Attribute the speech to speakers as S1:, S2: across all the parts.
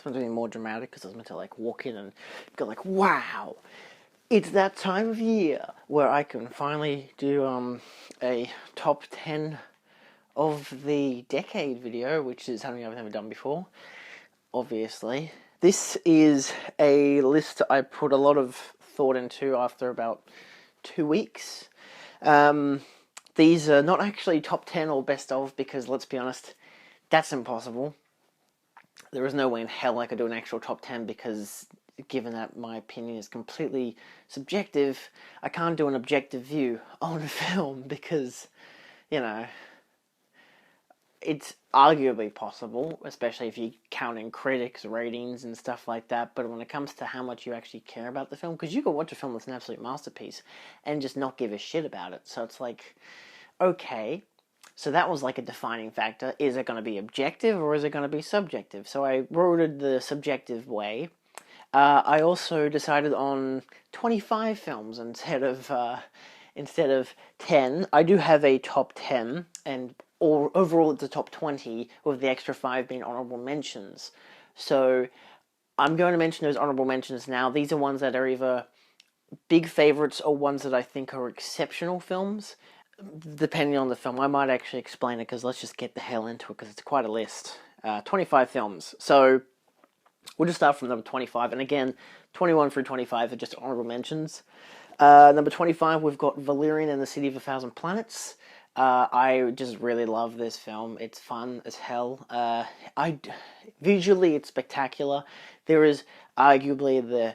S1: meant to be more dramatic because I was meant to like walk in and go like, wow, it's that time of year where I can finally do a top 10 of the decade video, which is something I've never done before, obviously. This is a list I put a lot of thought into after about 2 weeks. These are not actually top 10 or best of, because let's be honest, that's impossible. There is no way in hell I could do an actual top 10, because given that my opinion is completely subjective, I can't do an objective view on a film because, you know, it's arguably possible, especially if you count in critics, ratings, and stuff like that. But when it comes to how much you actually care about the film, because you could watch a film that's an absolute masterpiece and just not give a shit about it. So it's like, okay, so that was like a defining factor. Is it going to be objective or is it going to be subjective? So I wrote it the subjective way. I also decided on 25 films instead of 10. I do have a top 10, and overall it's a top 20, with the extra 5 being honorable mentions. So I'm going to mention those honorable mentions now. These are ones that are either big favorites or ones that I think are exceptional films. Depending on the film, I might actually explain it, because let's just get the hell into it, because it's quite a list. 25 films. So we'll just start from number 25, and again, 21 through 25 are just honorable mentions. Number 25, we've got Valyrian and the City of a Thousand Planets. I just really love this film. It's fun as hell. Visually, it's spectacular. There is arguably the,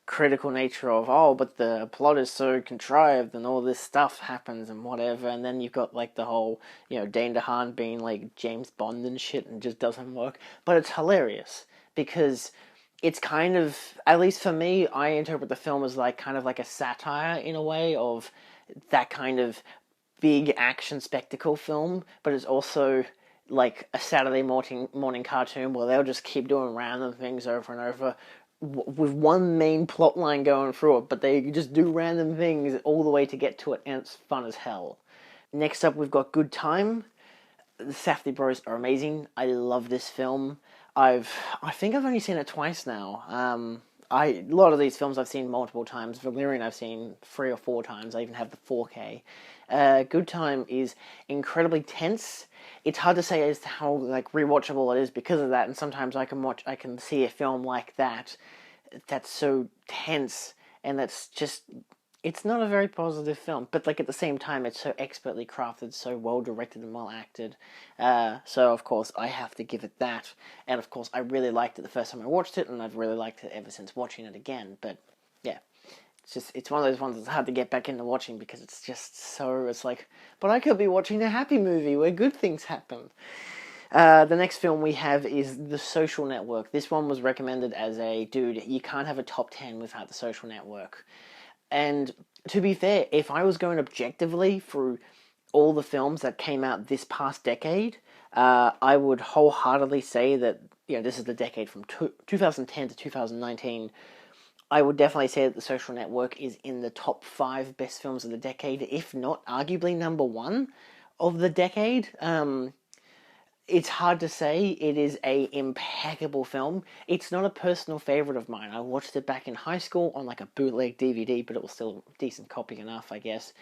S1: critical nature of, but the plot is so contrived and all this stuff happens and whatever, and then you've got like the whole, Dane DeHaan being like James Bond and shit, and it just doesn't work. But it's hilarious, because it's kind of, at least for me, I interpret the film as like kind of like a satire in a way of that kind of big action spectacle film, but it's also like a Saturday morning cartoon where they'll just keep doing random things over and over with one main plot line going through it, but they just do random things all the way to get to it, and it's fun as hell. Next up, we've got Good Time. The Safdie Bros are amazing. I love this film. I think I've only seen it twice now. A lot of these films I've seen multiple times. Valyrian I've seen 3 or 4 times. I even have the 4K. Good Time is incredibly tense. It's hard to say as to how like rewatchable it is because of that. And sometimes I can see a film like that that's so tense, and that's just, it's not a very positive film, but like at the same time, it's so expertly crafted, so well directed and well acted. So of course I have to give it that. And of course I really liked it the first time I watched it, and I've really liked it ever since watching it again. But yeah, it's one of those ones that's hard to get back into watching, because it's just so, it's like, but I could be watching a happy movie where good things happen. The next film we have is The Social Network. This one was recommended as a, dude, you can't have a top 10 without The Social Network. And to be fair, if I was going objectively through all the films that came out this past decade, I would wholeheartedly say that, this is the decade from 2010 to 2019. I would definitely say that The Social Network is in the top 5 best films of the decade, if not arguably number 1 of the decade. It's hard to say. It is a impeccable film. It's not a personal favorite of mine. I watched it back in high school on like a bootleg DVD, but it was still a decent copy enough, I guess.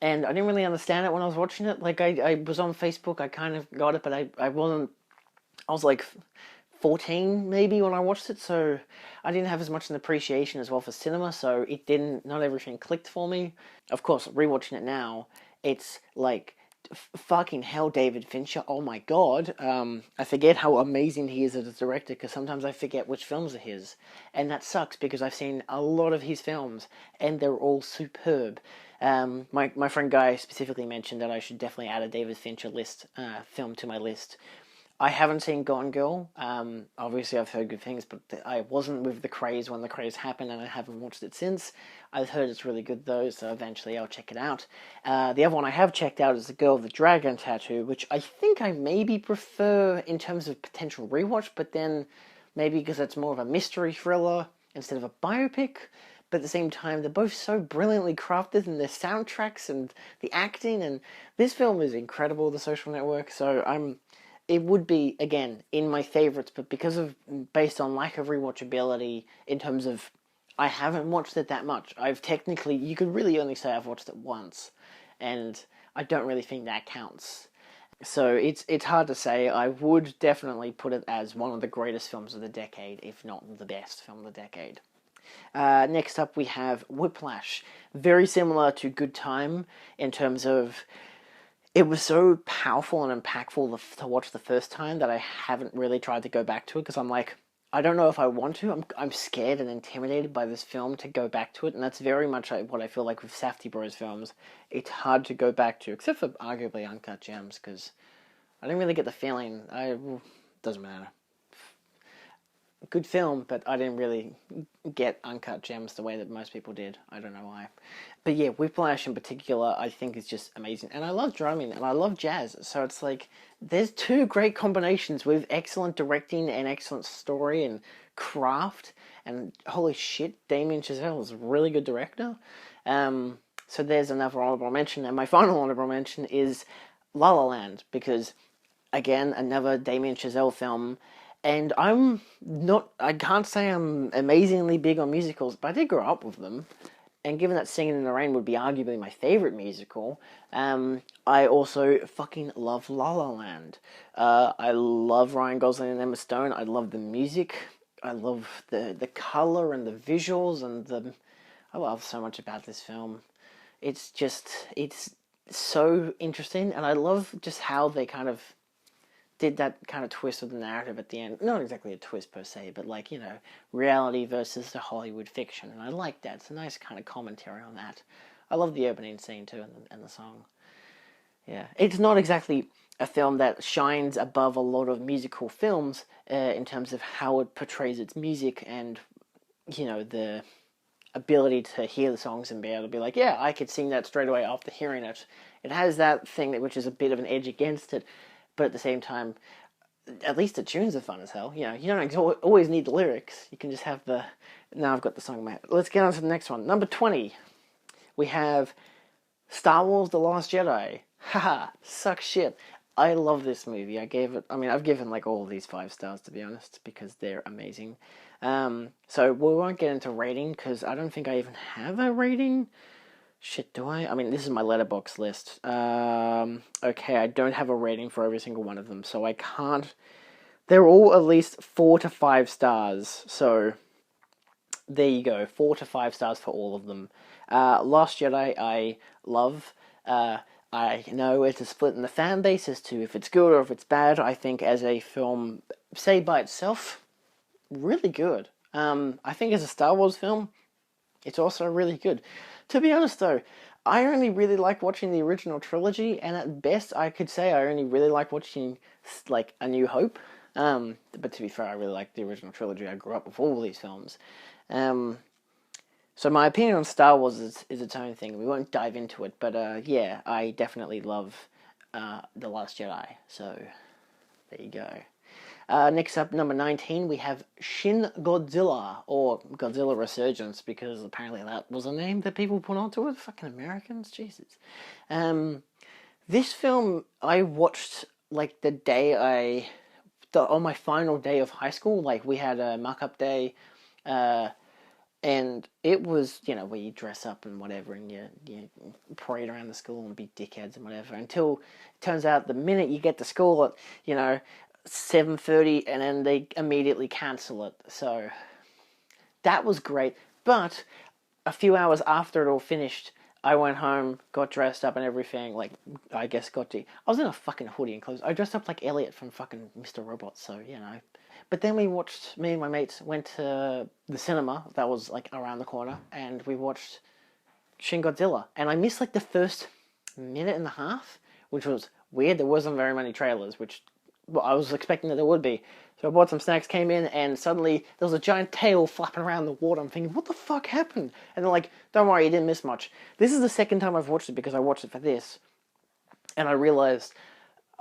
S1: And I didn't really understand it when I was watching it. Like, I was on Facebook, I kind of got it, but I wasn't, I was like 14 maybe when I watched it, so I didn't have as much an appreciation as well for cinema, so not everything clicked for me. Of course, rewatching it now, it's like, fucking hell, David Fincher, oh my god. I forget how amazing he is as a director, because sometimes I forget which films are his, and that sucks, because I've seen a lot of his films and they're all superb. My friend Guy specifically mentioned that I should definitely add a David Fincher film to my list. I haven't seen Gone Girl. Obviously I've heard good things, but I wasn't with the craze when the craze happened, and I haven't watched it since. I've heard it's really good though, so eventually I'll check it out. The other one I have checked out is The Girl with the Dragon Tattoo, which I think I maybe prefer in terms of potential rewatch, but then maybe because it's more of a mystery thriller instead of a biopic. But at the same time, they're both so brilliantly crafted in their soundtracks and the acting, and this film is incredible, The Social Network, so I'm it would be, again, in my favorites, but because of, based on lack of rewatchability, in terms of, I haven't watched it that much. I've technically, you could really only say I've watched it once, and I don't really think that counts. So it's hard to say. I would definitely put it as one of the greatest films of the decade, if not the best film of the decade. Next up, we have Whiplash. Very similar to Good Time in terms of it was so powerful and impactful to watch the first time that I haven't really tried to go back to it because I'm like, I don't know if I want to. I'm scared and intimidated by this film to go back to it, and that's very much what I feel like with Safdie Bros films. It's hard to go back to, except for arguably Uncut Gems, because I didn't really get the feeling. Doesn't matter. Good film, but I didn't really get Uncut Gems the way that most people did. I don't know why. But yeah, Whiplash in particular, I think is just amazing. And I love drumming, and I love jazz. So it's like, there's two great combinations with excellent directing and excellent story and craft. And holy shit, Damien Chazelle is a really good director. So there's another honorable mention. And my final honorable mention is La La Land, because, again, another Damien Chazelle film. And I can't say I'm amazingly big on musicals, but I did grow up with them. And given that Singing in the Rain would be arguably my favourite musical, I also fucking love La La Land. I love Ryan Gosling and Emma Stone. I love the music. I love the colour and the visuals and I love so much about this film. It's so interesting, and I love just how they kind of did that kind of twist of the narrative at the end. Not exactly a twist per se, but like, reality versus the Hollywood fiction. And I like that. It's a nice kind of commentary on that. I love the opening scene too and the song. Yeah. It's not exactly a film that shines above a lot of musical films in terms of how it portrays its music and, the ability to hear the songs and be able to be like, yeah, I could sing that straight away after hearing it. It has that thing which is a bit of an edge against it. But at the same time, at least the tunes are fun as hell. You don't always need the lyrics. You can just have the... Now I've got the song in my head. Let's get on to the next one. Number 20. We have Star Wars The Last Jedi. Haha, suck shit. I love this movie. I've given like all of these 5 stars, to be honest, because they're amazing. So we won't get into rating, because I don't think I even have a rating. Shit, do I? This is my letterbox list. Okay, I don't have a rating for every single one of them, so I can't... They're all at least 4 to 5 stars, so there you go, 4 to 5 stars for all of them. Last Jedi, I love. I know it's a split in the fan base as to if it's good or if it's bad. I think as a film, say by itself, really good. I think as a Star Wars film, it's also really good. To be honest, though, I only really like watching the original trilogy, and at best, I could say I only really like watching, like, A New Hope. But to be fair, I really like the original trilogy. I grew up with all these films. So my opinion on Star Wars is its own thing. We won't dive into it, but yeah, I definitely love The Last Jedi. So there you go. Next up, number 19, we have Shin Godzilla, or Godzilla Resurgence, because apparently that was a name that people put onto it. Fucking Americans, Jesus. This film I watched like on my final day of high school. Like, we had a mock-up day, and it was, where you dress up and whatever, and you parade around the school and be dickheads and whatever, until it turns out the minute you get to school at, 7:30, and then they immediately cancel it. So that was great. But a few hours after it all finished, I went home, got dressed up and everything. Like, I guess I was in a fucking hoodie and clothes. I dressed up like Elliot from fucking Mr. Robot, so, But then me and my mates went to the cinema that was, like, around the corner, and we watched Shin Godzilla. And I missed, like, the first minute and a half, which was weird. There wasn't very many trailers, which... Well, I was expecting that there would be. So I bought some snacks, came in, and suddenly there was a giant tail flapping around the water. I'm thinking, what the fuck happened? And they're like, don't worry, you didn't miss much. This is the second time I've watched it because I watched it for this. And I realized,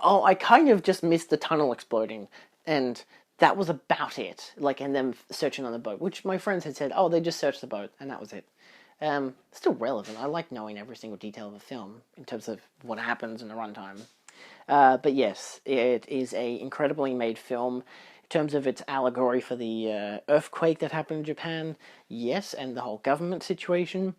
S1: I kind of just missed the tunnel exploding. And that was about it. Like, and them searching on the boat, which my friends had said, they just searched the boat, and that was it. Still relevant. I like knowing every single detail of the film in terms of what happens in the runtime. But yes, it is a incredibly made film. In terms of its allegory for the earthquake that happened in Japan, yes, and the whole government situation.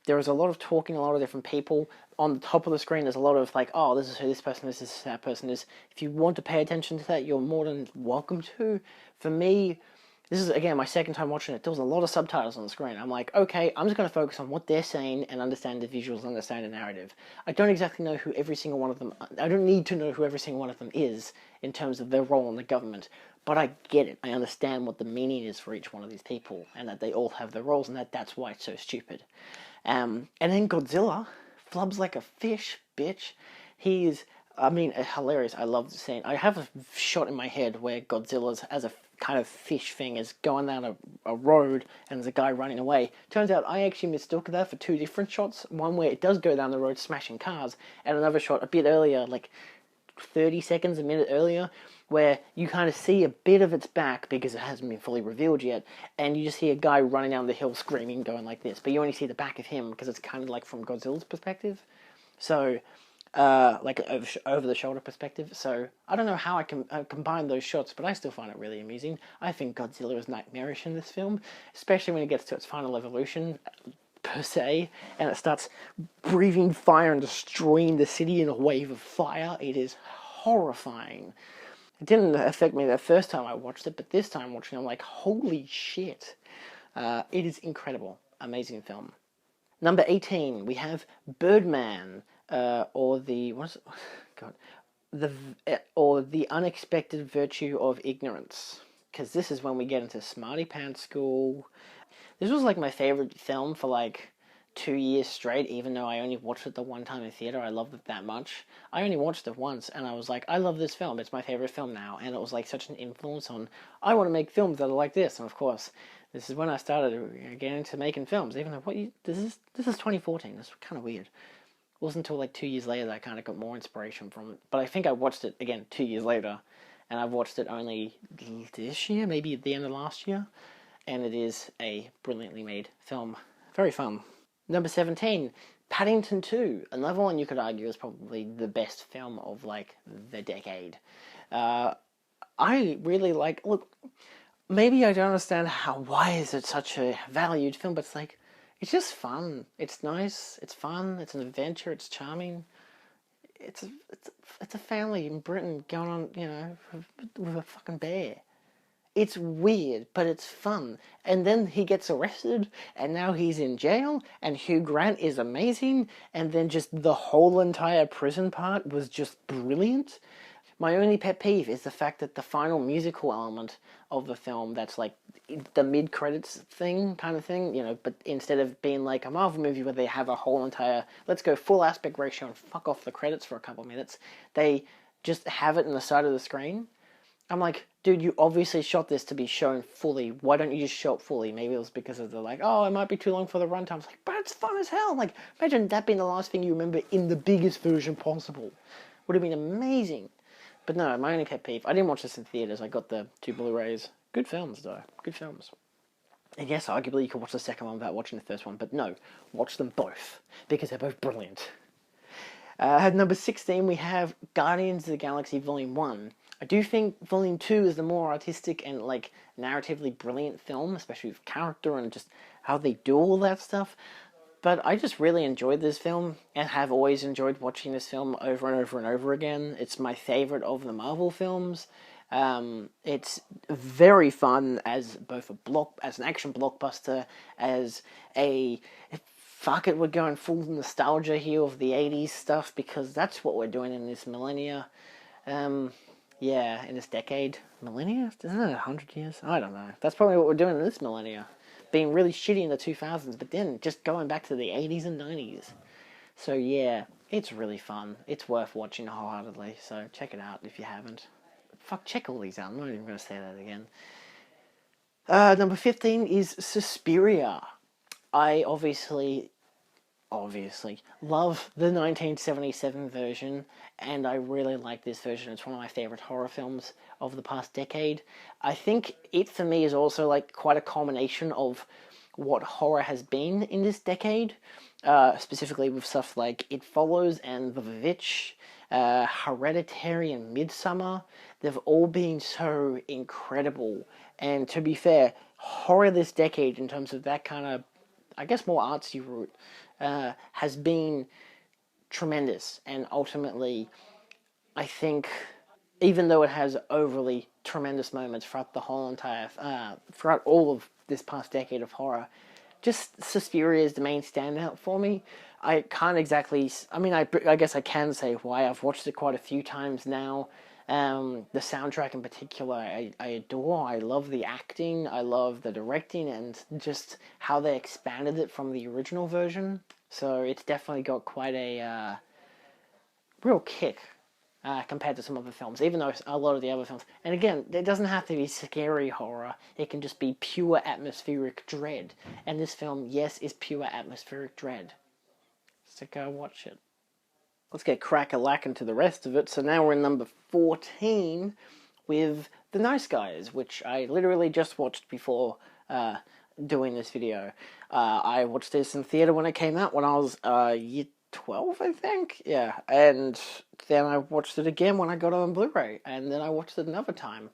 S1: There is a lot of talking, a lot of different people. On the top of the screen, there's a lot of like, oh, this is who this person is, this is who that person is. If you want to pay attention to that, you're more than welcome to. For me, this is, again, my second time watching it. There was a lot of subtitles on the screen. I'm like, okay, I'm just going to focus on what they're saying and understand the visuals, understand the narrative. I don't exactly know who every single one of them... I don't need to know who every single one of them is in terms of their role in the government. But I get it. I understand what the meaning is for each one of these people and that they all have their roles and that's why it's so stupid. And then Godzilla flubs like a fish, bitch. He's, I mean, hilarious. I love the scene. I have a shot in my head where Godzilla's as a kind of fish thing is going down a road and there's a guy running away. Turns out I actually mistook that for two different shots. One where it does go down the road smashing cars, and another shot a bit earlier, like 30 seconds, a minute earlier, where you kind of see a bit of its back because it hasn't been fully revealed yet, and you just see a guy running down the hill screaming, going like this, but you only see the back of him because it's kind of like from Godzilla's perspective. So, like over the shoulder perspective. So I don't know how I can combine those shots, but I still find it really amusing. I think Godzilla is nightmarish in this film, especially when it gets to its final evolution per se, and it starts breathing fire and destroying the city in a wave of fire. It is horrifying. It didn't affect me the first time I watched it, but this time watching it, I'm like, holy shit. It is incredible. Amazing film. Number 18, we have Birdman, or the, what is it? God. Or the Unexpected Virtue of Ignorance. Because this is when we get into Smarty Pants School. This was like my favorite film for like 2 years straight, even though I only watched it the one time in theater. I loved it that much. I only watched it once, and I was like, I love this film. It's my favorite film now. And it was like such an influence on, I want to make films that are like this. And of course, this is when I started getting into making films. Even though, this is 2014. That's kind of weird. It wasn't until like 2 years later that I kind of got more inspiration from it. But I think I watched it again 2 years later, and I've watched it only this year, maybe at the end of last year. And it is a brilliantly made film. Very fun. Number 17, Paddington 2. Another one you could argue is probably the best film of, like, the decade. I really like... Look, maybe I don't understand why is it such a valued film, but it's like, it's just fun. It's nice, it's fun, it's an adventure, it's charming. It's a family in Britain going on, you know, with a fucking bear. It's weird, but it's fun. And then he gets arrested, and now he's in jail, and Hugh Grant is amazing, and then just the whole entire prison part was just brilliant. My only pet peeve is the fact that the final musical element of the film, that's like the mid-credits thing, kind of thing, you know, but instead of being like a Marvel movie where they have a whole entire, let's go full aspect ratio and fuck off the credits for a couple of minutes, they just have it in the side of the screen. I'm like, dude, you obviously shot this to be shown fully. Why don't you just show it fully? Maybe it was because of the, like, oh, it might be too long for the runtime. It's like, but it's fun as hell. Like, imagine that being the last thing you remember in the biggest version possible. Would have been amazing. But no, my only pet peeve, I didn't watch this in theaters. I got the 2 Blu-rays. Good films, though. Good films. And yes, arguably you could watch the second one without watching the first one. But no, watch them both. Because they're both brilliant. At number 16, we have Guardians of the Galaxy Volume 1. I do think Volume 2 is the more artistic and, like, narratively brilliant film, especially with character and just how they do all that stuff. But I just really enjoyed this film, and have always enjoyed watching this film over and over and over again. It's my favorite of the Marvel films. It's very fun as both as an action blockbuster, as a... Fuck it, we're going full nostalgia here of the 80s stuff, because that's what we're doing in this millennia. Yeah, in this decade. Millennia? Isn't it 100 years? I don't know. That's probably what we're doing in this millennia. Being really shitty in the 2000s, but then just going back to the 80s and 90s. So yeah, it's really fun. It's worth watching wholeheartedly, so check it out if you haven't. Fuck, check all these out. I'm not even going to say that again. Number 15 is Suspiria. I obviously love the 1977 version, and I really like this version. It's one of my favorite horror films of the past decade. I think it, for me, is also like quite a combination of what horror has been in this decade, specifically with stuff like It Follows and The Witch, Hereditary and Midsummer. They've all been so incredible. And to be fair, horror this decade, in terms of that kind of, I guess, more artsy route, has been tremendous. And ultimately, I think, even though it has overly tremendous moments throughout the whole entire, throughout all of this past decade of horror, just Suspiria is the main standout for me. I can't exactly, I mean, I guess I can say why. I've watched it quite a few times now. The soundtrack in particular, I adore. I love the acting, I love the directing, and just how they expanded it from the original version. So it's definitely got quite a real kick compared to some other films, even though a lot of the other films, and again, it doesn't have to be scary horror, it can just be pure atmospheric dread. And this film, yes, is pure atmospheric dread. So go watch it. Let's get crack-a-lack into the rest of it. So now we're in number 14 with The Nice Guys, which I literally just watched before doing this video. I watched this in theatre when it came out when I was year 12, I think. Yeah, and then I watched it again when I got it on Blu-ray, and then I watched it another time.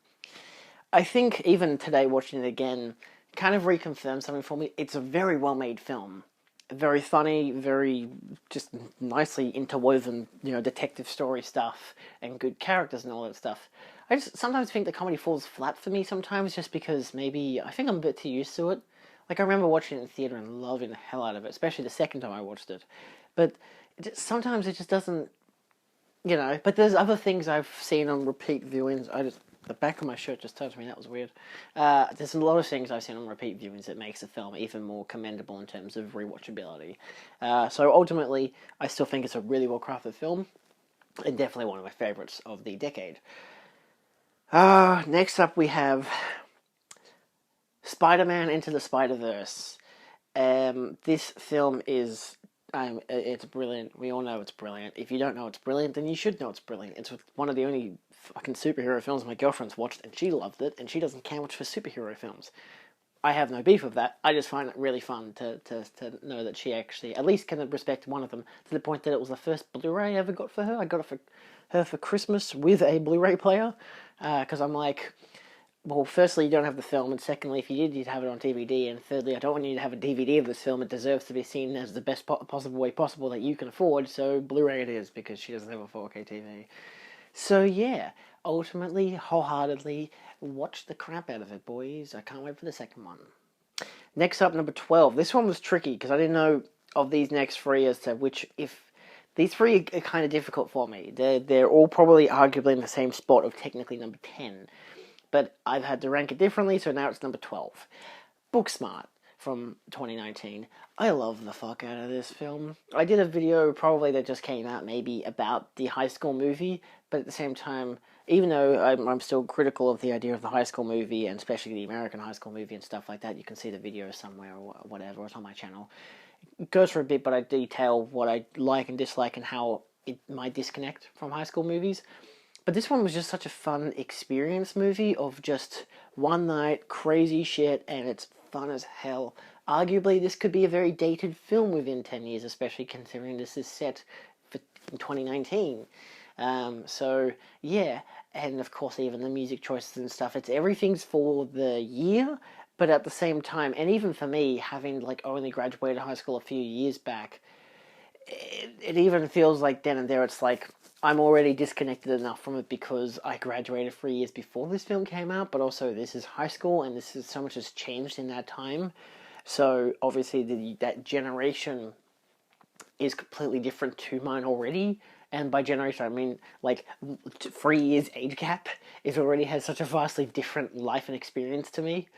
S1: I think even today, watching it again, kind of reconfirmed something for me. It's a very well-made film. Very funny, very just nicely interwoven, detective story stuff, and good characters and all that stuff. I just sometimes think the comedy falls flat for me sometimes, just because maybe I think I'm a bit too used to it. Like, I remember watching it in theatre and loving the hell out of it, especially the second time I watched it. But sometimes it just doesn't, But there's other things I've seen on repeat viewings. The back of my shirt just touched me, that was weird. There's a lot of things I've seen on repeat viewings that makes the film even more commendable in terms of rewatchability. So ultimately, I still think it's a really well-crafted film, and definitely one of my favourites of the decade. Next up we have Spider-Man Into the Spider-Verse. This film is... it's brilliant. We all know it's brilliant. If you don't know it's brilliant, then you should know it's brilliant. It's one of the only fucking superhero films my girlfriend's watched, and she loved it, and she doesn't care much for superhero films. I have no beef with that. I just find it really fun to know that she actually at least can respect one of them, to the point that it was the first Blu-ray I ever got for her. I got it for her for Christmas with a Blu-ray player, because I'm like, well, firstly, you don't have the film, and secondly, if you did, you'd have it on DVD, and thirdly, I don't want you to have a DVD of this film. It deserves to be seen as the best possible way possible that you can afford, so Blu-ray it is, because she doesn't have a 4K TV. So yeah, ultimately, wholeheartedly, watch the crap out of it, boys. I can't wait for the second one. Next up, number 12. This one was tricky, because I didn't know of these next three as to which, if... These three are kind of difficult for me. They're all probably arguably in the same spot of technically number 10. But I've had to rank it differently, so now it's number 12. Booksmart from 2019. I love the fuck out of this film. I did a video probably that just came out maybe about the High School movie, but at the same time, even though I'm still critical of the idea of the High School movie, and especially the American High School movie and stuff like that, you can see the video somewhere or whatever, it's on my channel. It goes for a bit, but I detail what I like and dislike and how it might disconnect from high school movies. But this one was just such a fun experience movie of just one night, crazy shit, and it's fun as hell. Arguably, this could be a very dated film within 10 years, especially considering this is set in 2019. So, yeah, and of course even the music choices and stuff, everything's for the year, but at the same time, and even for me, having only graduated high school a few years back, it even feels like then and there it's like I'm already disconnected enough from it because I graduated 3 years before this film came out, but also this is high school and this is so much has changed in that time. So obviously that generation is completely different to mine already. And by generation, I mean 3 years age gap. It already has such a vastly different life and experience to me.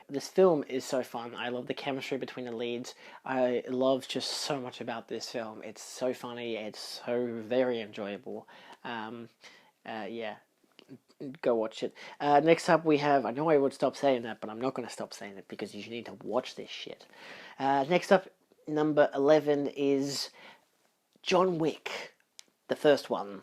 S1: This film is so fun. I love the chemistry between the leads. I love just so much about this film. It's so funny. It's so very enjoyable. Yeah, go watch it. Next up we have, I know I would stop saying that, but I'm not going to stop saying it because you need to watch this shit. Next up, number 11 is John Wick, the first one.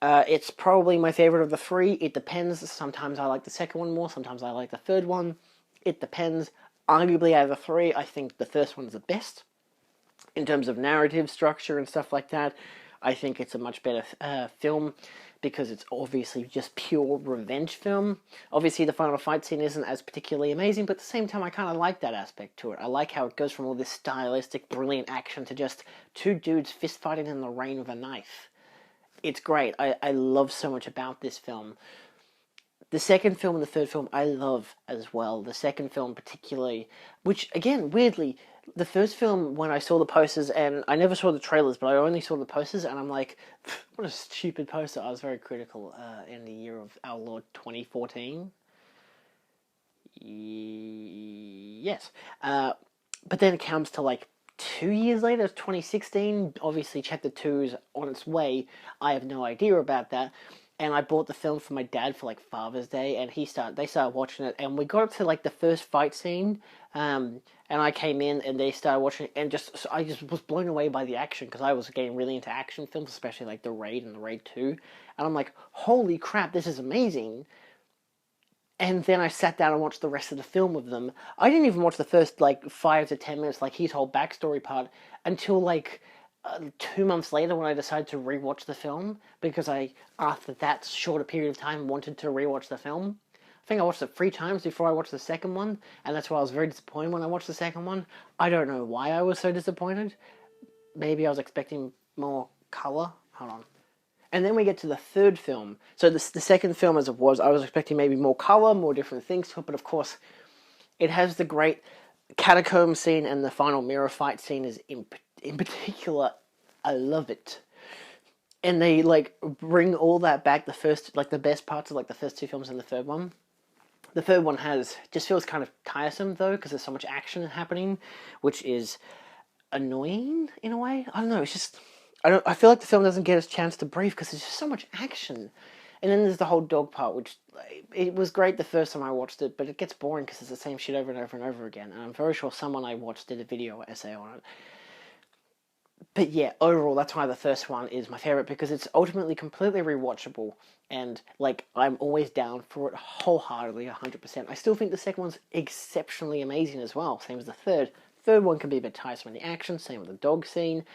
S1: It's probably my favorite of the three. It depends. Sometimes I like the second one more. Sometimes I like the third one. It depends. Arguably, out of the three, I think the first one's the best in terms of narrative structure and stuff like that. I think it's a much better film because it's obviously just pure revenge film. Obviously, the final fight scene isn't as particularly amazing, but at the same time, I kind of like that aspect to it. I like how it goes from all this stylistic, brilliant action to just two dudes fist fighting in the rain with a knife. It's great. I love so much about this film. The second film and the third film I love as well. The second film particularly, which again, weirdly, the first film when I saw the posters, and I never saw the trailers, but I only saw the posters, and I'm like, what a stupid poster. I was very critical in the year of our Lord 2014. Yes. But then it comes to like 2 years later, 2016. Obviously, Chapter 2 is on its way. I have no idea about that. And I bought the film for my dad for like Father's Day, and they started watching it, and we got up to like the first fight scene, and I came in, and they started watching it, and I just was blown away by the action, because I was getting really into action films, especially like The Raid and The Raid 2, and I'm like, holy crap, this is amazing. And then I sat down and watched the rest of the film with them. I didn't even watch the first like 5 to 10 minutes, like his whole backstory part, until like 2 months later when I decided to rewatch the film, because after that shorter period of time, wanted to rewatch the film. I think I watched it 3 times before I watched the second one, and that's why I was very disappointed when I watched the second one. I don't know why I was so disappointed. Maybe I was expecting more colour. Hold on. And then we get to the third film. So the second film, as it was, I was expecting maybe more colour, more different things to it, but of course, it has the great catacomb scene, and the final mirror fight scene is in particular, I love it. And they like bring all that back. The best parts of like the first 2 films and the third one. The third one just feels kind of tiresome though, because there's so much action happening, which is annoying in a way. I don't know. It's just I feel like the film doesn't get a chance to breathe because there's just so much action. And then there's the whole dog part, which it was great the first time I watched it, but it gets boring because it's the same shit over and over and over again. And I'm very sure someone I watched did a video or essay on it. But yeah, overall, that's why the first one is my favorite, because it's ultimately completely rewatchable, and like I'm always down for it wholeheartedly, 100%. I still think the second one's exceptionally amazing as well, same as the third. Third one can be a bit tiresome in the action, same with the dog scene,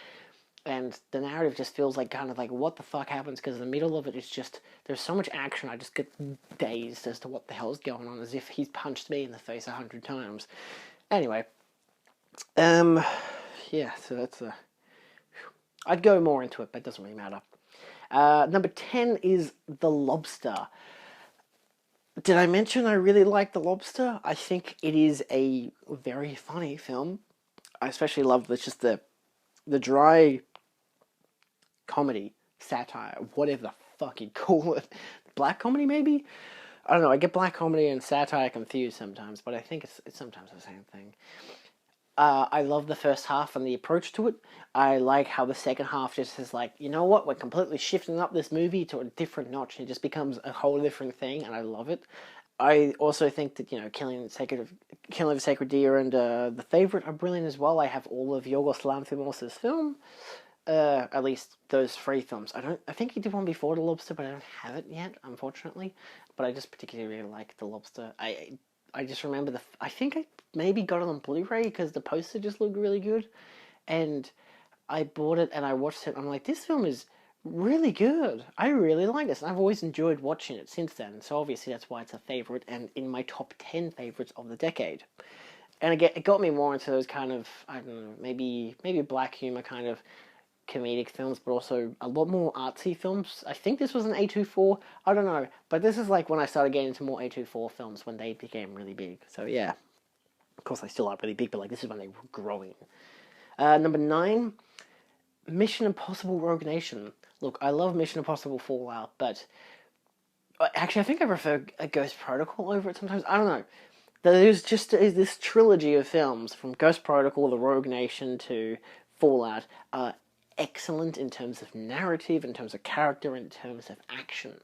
S1: and the narrative just feels like kind of like what the fuck happens, because in the middle of it is just there's so much action. I just get dazed as to what the hell's going on, as if he's punched me in the face 100 times. Anyway, yeah, so that's I'd go more into it, but it doesn't really matter. Number 10 is The Lobster. Did I mention I really like The Lobster? I think it is a very funny film. I especially love the dry comedy, satire, whatever the fuck you'd call it. Black comedy, maybe? I don't know, I get black comedy and satire confused sometimes, but I think it's sometimes the same thing. I love the first half and the approach to it. I like how the second half just is like, you know what, we're completely shifting up this movie to a different notch. It just becomes a whole different thing, and I love it. I also think that, Killing of a Sacred Deer and The Favourite are brilliant as well. I have all of Yorgos Lanthimos' film. At least those 3 films. I think he did one before The Lobster, but I don't have it yet, unfortunately. But I just particularly really like The Lobster. I just remember I think I maybe got it on Blu-ray because the poster just looked really good, and I bought it and I watched it. And I'm like, this film is really good. I really like this, and I've always enjoyed watching it since then. So obviously that's why it's a favorite and in my top 10 favorites of the decade. And it got me more into those kind of, I don't know, maybe black humor kind of comedic films, but also a lot more artsy films. I think this was an A24, I don't know, but this is like when I started getting into more A24 films, when they became really big. So yeah, of course they still are really big, but like this is when they were growing. Number 9, Mission Impossible Rogue Nation. Look, I love Mission Impossible Fallout, but actually I think I prefer a Ghost Protocol over it sometimes. I don't know. There's just this trilogy of films, from Ghost Protocol, the Rogue Nation, to Fallout, excellent in terms of narrative, in terms of character, in terms of action.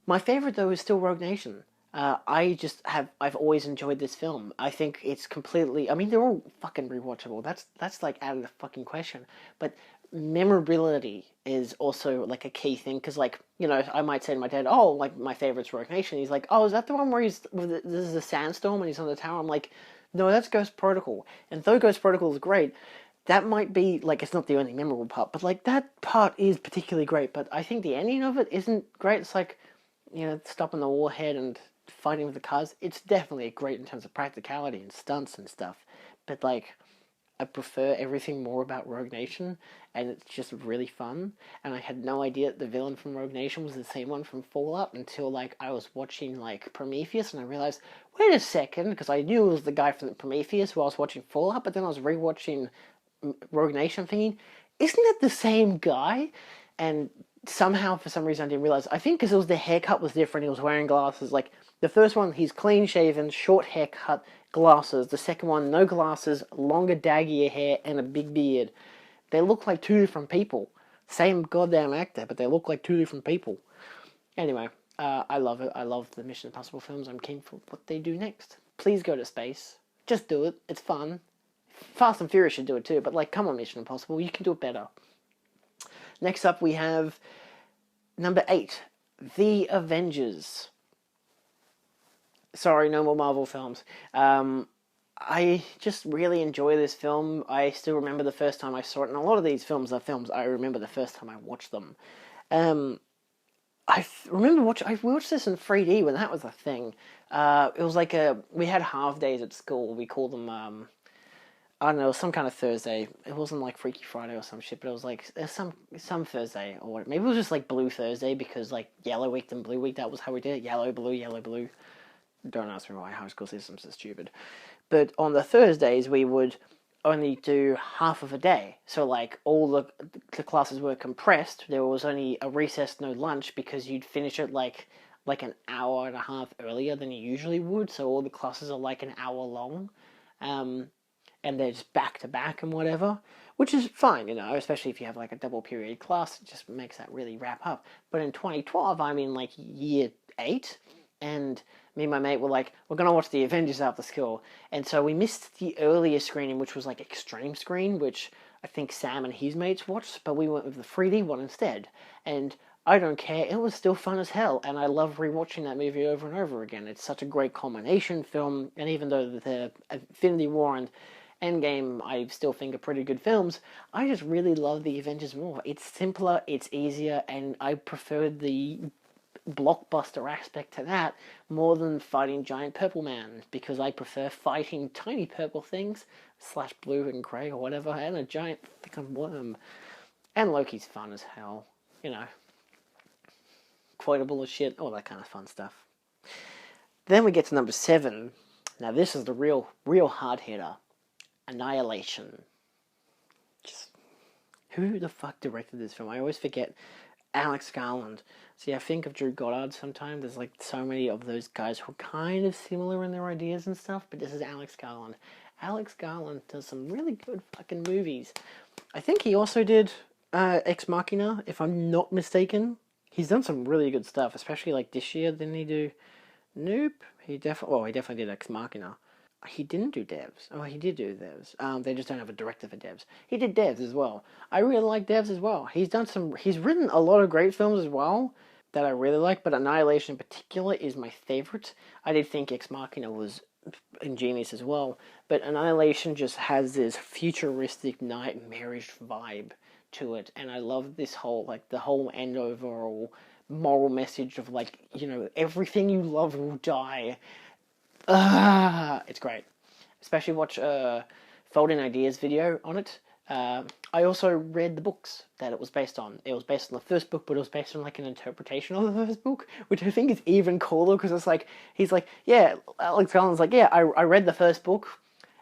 S1: My favourite, though, is still Rogue Nation. I've always enjoyed this film. I think it's completely, they're all fucking rewatchable. That's like out of the fucking question. But memorability is also like a key thing, because like, I might say to my dad, oh, like my favourite's Rogue Nation. He's like, oh, is that the one where this is a sandstorm and he's on the tower? I'm like, No, that's Ghost Protocol. And though Ghost Protocol is great, that might be, like, it's not the only memorable part, but, like, that part is particularly great. But I think the ending of it isn't great. It's like, stopping the warhead and fighting with the cars. It's definitely great in terms of practicality and stunts and stuff. But, like, I prefer everything more about Rogue Nation, and it's just really fun. And I had no idea that the villain from Rogue Nation was the same one from Fallout until, like, I was watching, like, Prometheus, and I realized, wait a second, because I knew it was the guy from Prometheus who I was watching Fallout, but then I was rewatching Rogue Nation thinking, isn't that the same guy? And somehow, for some reason, I didn't realize. I think because it was the haircut was different. He was wearing glasses. Like the first one, he's clean shaven, short haircut, glasses. The second one, no glasses, longer, daggier hair, and a big beard. They look like two different people. Same goddamn actor, but they look like two different people. Anyway, I love it. I love the Mission Impossible films. I'm keen for what they do next. Please go to space. Just do it. It's fun. Fast and Furious should do it too, but like, come on, Mission Impossible, you can do it better. Next up, we have number 8, The Avengers. Sorry, no more Marvel films. I just really enjoy this film. I still remember the first time I saw it, and a lot of these films are films I remember the first time I watched them. I remember we watched this in 3D when that was a thing. It was like we had half days at school. We called them, I don't know, some kind of Thursday. It wasn't like Freaky Friday or some shit, but it was like some Thursday or what. Maybe it was just like Blue Thursday because like Yellow Week and Blue Week, that was how we did it. Yellow, blue. Don't ask me why high school systems are stupid. But on the Thursdays, we would only do half of a day. So like all the classes were compressed. There was only a recess, no lunch, because you'd finish it like an hour and a half earlier than you usually would. So all the classes are like an hour long. And they're just back to back and whatever, which is fine, especially if you have like a double period class, it just makes that really wrap up. But in 2012, I'm in like year 8, and me and my mate were like, we're going to watch the Avengers after school. And so we missed the earlier screening, which was like Extreme Screen, which I think Sam and his mates watched, but we went with the 3D one instead. And I don't care, it was still fun as hell, and I love rewatching that movie over and over again. It's such a great combination film, and even though the Infinity War and Endgame I still think are pretty good films, I just really love the Avengers more. It's simpler, it's easier, and I prefer the blockbuster aspect to that more than fighting giant purple man, because I prefer fighting tiny purple things, / blue and grey or whatever, and a giant fucking worm. And Loki's fun as hell, quotable as shit, all that kind of fun stuff. Then we get to number 7. Now this is the real hard hitter. Annihilation. Just who the fuck directed this film? I always forget. Alex Garland. See, I think of Drew Goddard sometimes. There's like so many of those guys who are kind of similar in their ideas and stuff, but this is Alex Garland. Alex Garland does some really good fucking movies. I think he also did Ex Machina, if I'm not mistaken. He's done some really good stuff, especially like this year. Didn't he do? Nope. He definitely did Ex Machina. He didn't do Devs. Oh, he did do Devs. They just don't have a director for Devs. He did Devs as well. I really like Devs as well. He's written a lot of great films as well that I really like, but Annihilation in particular is my favorite. I did think Ex Machina was ingenious as well, but Annihilation just has this futuristic nightmarish vibe to it, and I love this whole, like, the whole end overall moral message of, like, everything you love will die. It's great. Especially watch Folding Ideas video on it. I also read the books that it was based on. It was based on the first book, but it was based on like an interpretation of the first book, which I think is even cooler because it's like, he's like, yeah, Alex Garland's like, yeah, I read the first book,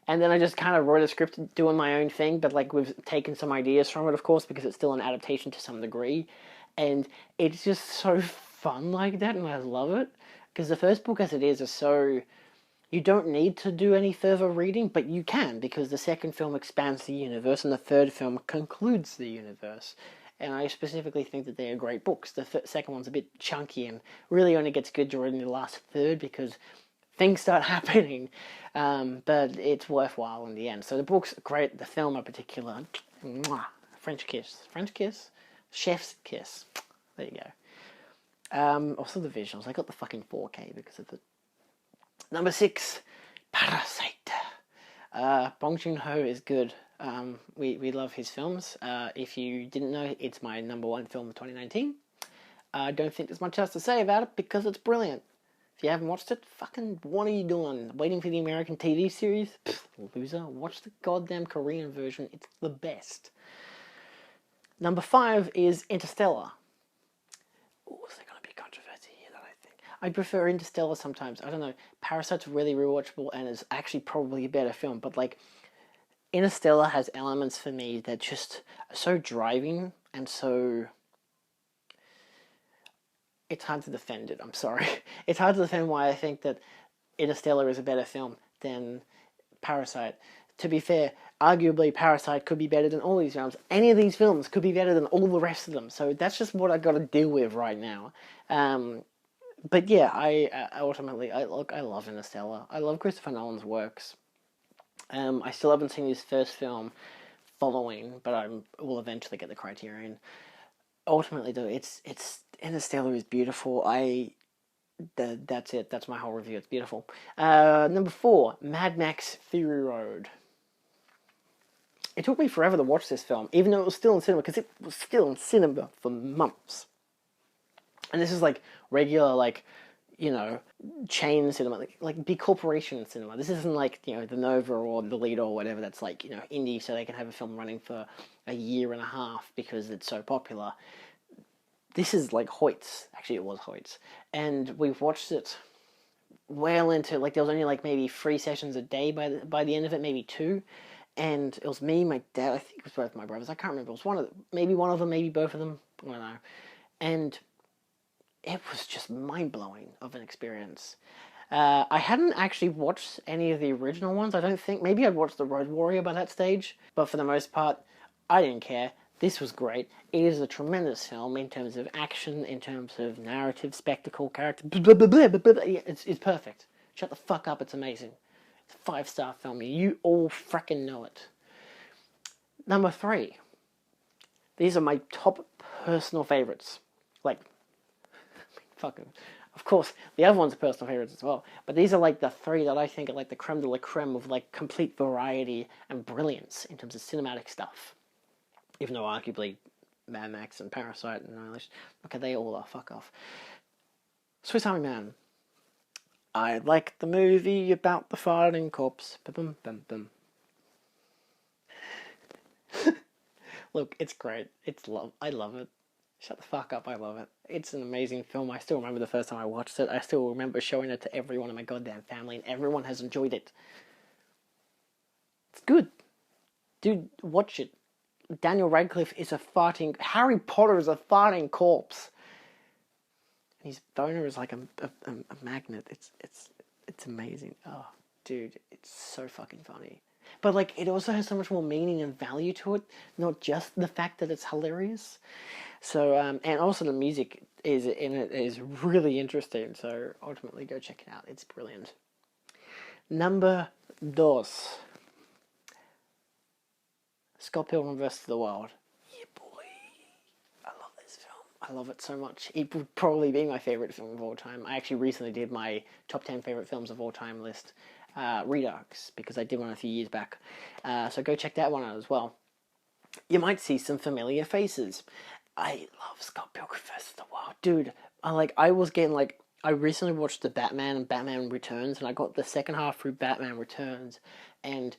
S1: and then I just kind of wrote a script doing my own thing, but like we've taken some ideas from it, of course, because it's still an adaptation to some degree, and it's just so fun like that, and I love it, because the first book as it is so... You don't need to do any further reading, but you can, because the second film expands the universe and the third film concludes the universe. And I specifically think that they are great books. The second one's a bit chunky and really only gets good during the last third because things start happening. But it's worthwhile in the end. So the book's great, the film in particular. Mwah, French kiss. French kiss? Chef's kiss. There you go. Also the visuals. I got the fucking 4K because of it. Number 6, Parasite. Bong Joon-ho is good. We love his films. If you didn't know, it's my number one film of 2019. I don't think there's much else to say about it because it's brilliant. If you haven't watched it, fucking what are you doing? Waiting for the American TV series? Pfft, loser. Watch the goddamn Korean version. It's the best. Number 5 is Interstellar. Oh, is there going to be controversy here that I think? I prefer Interstellar sometimes. I don't know. Parasite's really rewatchable and is actually probably a better film. But, like, Interstellar has elements for me that just are so driving and so... It's hard to defend it, I'm sorry. It's hard to defend why I think that Interstellar is a better film than Parasite. To be fair, arguably Parasite could be better than all these films. Any of these films could be better than all the rest of them. So that's just what I got to deal with right now. But yeah, I ultimately, I love Interstellar. I love Christopher Nolan's works. I still haven't seen his first film, Following, but I will eventually get the Criterion. Ultimately, though, it's Interstellar is beautiful. That's it. That's my whole review. It's beautiful. Number 4, Mad Max Fury Road. It took me forever to watch this film, even though it was still in cinema, because it was still in cinema for months. And this is like regular, like, you know, chain cinema, like big corporation cinema. This isn't like, you know, the Nova or the Lido or whatever that's like, you know, indie, so they can have a film running for a year and a half because it's so popular. This is like Hoyt's. Actually, it was Hoyt's. And we've watched it well into, like, there was only like maybe 3 sessions a day by the end of it, maybe 2. And it was me, my dad, I think it was both my brothers, I can't remember. It was maybe one of them, maybe both of them, I don't know. And it was just mind-blowing of an experience. I hadn't actually watched any of the original ones, I don't think. Maybe I'd watched The Road Warrior by that stage, but for the most part, I didn't care. This was great. It is a tremendous film in terms of action, in terms of narrative, spectacle, character. Blah, blah, blah, blah, blah. It's perfect. Shut the fuck up, it's amazing. It's a 5-star film. You all frickin' know it. Number 3. These are my top personal favourites. Like, fucking... Of course, the other ones are personal favourites as well. But these are like the 3 that I think are like the creme de la creme of like complete variety and brilliance in terms of cinematic stuff. Even though arguably Mad Max and Parasite and Annihilation, okay, they all are, fuck off. Swiss Army Man. I like the movie about the farting corpse. Bum, bum, bum. Look, it's great. I love it. Shut the fuck up, I love it. It's an amazing film. I still remember the first time I watched it. I still remember showing it to everyone in my goddamn family, and everyone has enjoyed it. It's good. Dude, watch it. Daniel Radcliffe is a farting... Harry Potter is a farting corpse. And his boner is like a magnet. It's amazing. Oh, dude, it's so fucking funny. But, like, it also has so much more meaning and value to it, not just the fact that it's hilarious. So, and also the music is in it is really interesting, so ultimately go check it out. It's brilliant. Number 2. Scott Pilgrim vs. the World. Yeah, boy. I love this film. I love it so much. It would probably be my favourite film of all time. I actually recently did my top 10 favourite films of all time list. Redux, because I did one a few years back. So go check that one out as well. You might see some familiar faces. I love Scott Pilgrim vs. the World. Dude, I recently watched the Batman and Batman Returns, and I got the second half through Batman Returns, and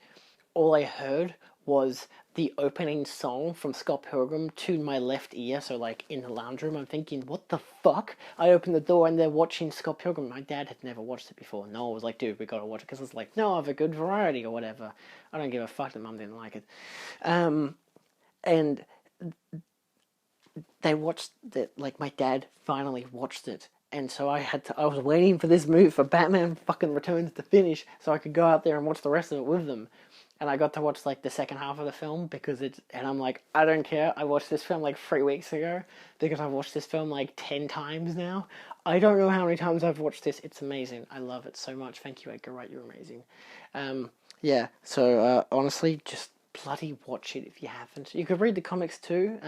S1: all I heard was the opening song from Scott Pilgrim to my left ear, so like in the lounge room. I'm thinking, what the fuck? I opened the door and they're watching Scott Pilgrim. My dad had never watched it before. Noah was like, dude, we gotta watch it, because it's like, no, I have a good variety or whatever. I don't give a fuck that Mum didn't like it. And they watched it, like my dad finally watched it. And so I was waiting for this movie, for Batman fucking Returns to finish, so I could go out there and watch the rest of it with them. And I got to watch like the second half of the film and I'm like, I don't care. I watched this film like 3 weeks ago because I've watched this film like 10 times now. I don't know how many times I've watched this. It's amazing. I love it so much. Thank you, Edgar Wright. You're amazing. Yeah. So honestly, just bloody watch it if you haven't. You could read the comics too.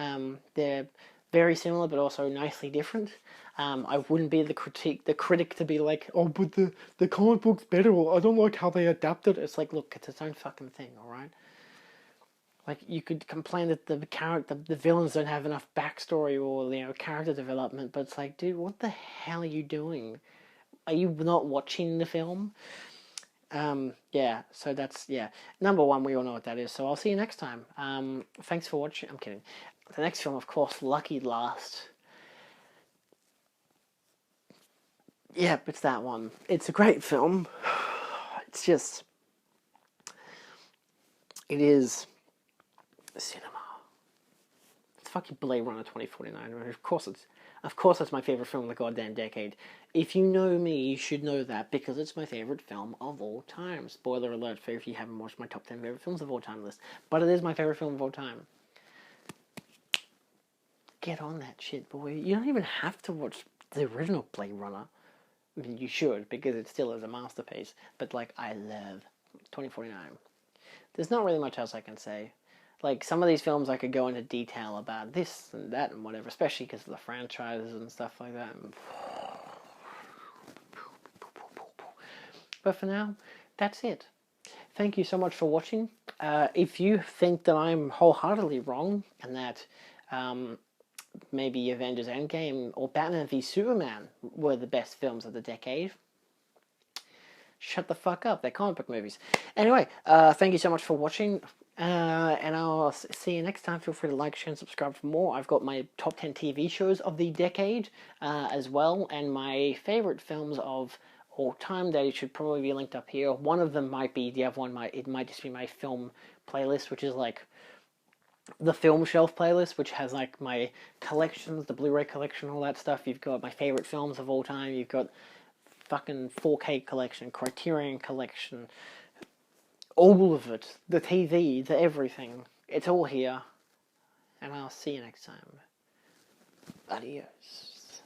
S1: They're very similar, but also nicely different. I wouldn't be the critic to be like, oh, but the comic book's better, or I don't like how they adapted it. It's like, look, it's its own fucking thing, alright? Like, you could complain that the villains don't have enough backstory or, character development, but it's like, dude, what the hell are you doing? Are you not watching the film? Yeah, so that's, number one, we all know what that is, so I'll see you next time. Thanks for watching. I'm kidding. The next film, of course, Lucky Last. Yep, it's that one. It's a great film. It's just, it is cinema. It's fucking Blade Runner 2049. Of course it's my favorite film of the goddamn decade. If you know me, you should know that, because it's my favorite film of all time. Spoiler alert for if you haven't watched my top 10 favorite films of all time list. But it is my favorite film of all time. Get on that shit, boy. You don't even have to watch the original Blade Runner. I mean, you should, because it still is a masterpiece. But, like, I love 2049. There's not really much else I can say. Like, some of these films I could go into detail about this and that and whatever, especially because of the franchises and stuff like that. But for now, that's it. Thank you so much for watching. If you think that I'm wholeheartedly wrong, and that maybe Avengers Endgame or Batman v Superman were the best films of the decade, shut the fuck up. They're comic book movies. Anyway, thank you so much for watching. And I'll see you next time. Feel free to like, share, and subscribe for more. I've got my top 10 TV shows of the decade as well, and my favorite films of all time. They should probably be linked up here. One of them might be, the other one might just be my film playlist, which is like the film shelf playlist, which has like my collections, the Blu-ray collection, all that stuff. You've got my favorite films of all time. You've got fucking 4K collection, Criterion collection, all of it, the TV, the everything. It's all here, and I'll see you next time. Adios.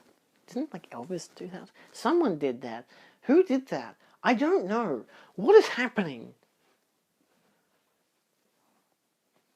S1: Didn't like Elvis do that? Someone did that. Who did that? I don't know. What is happening?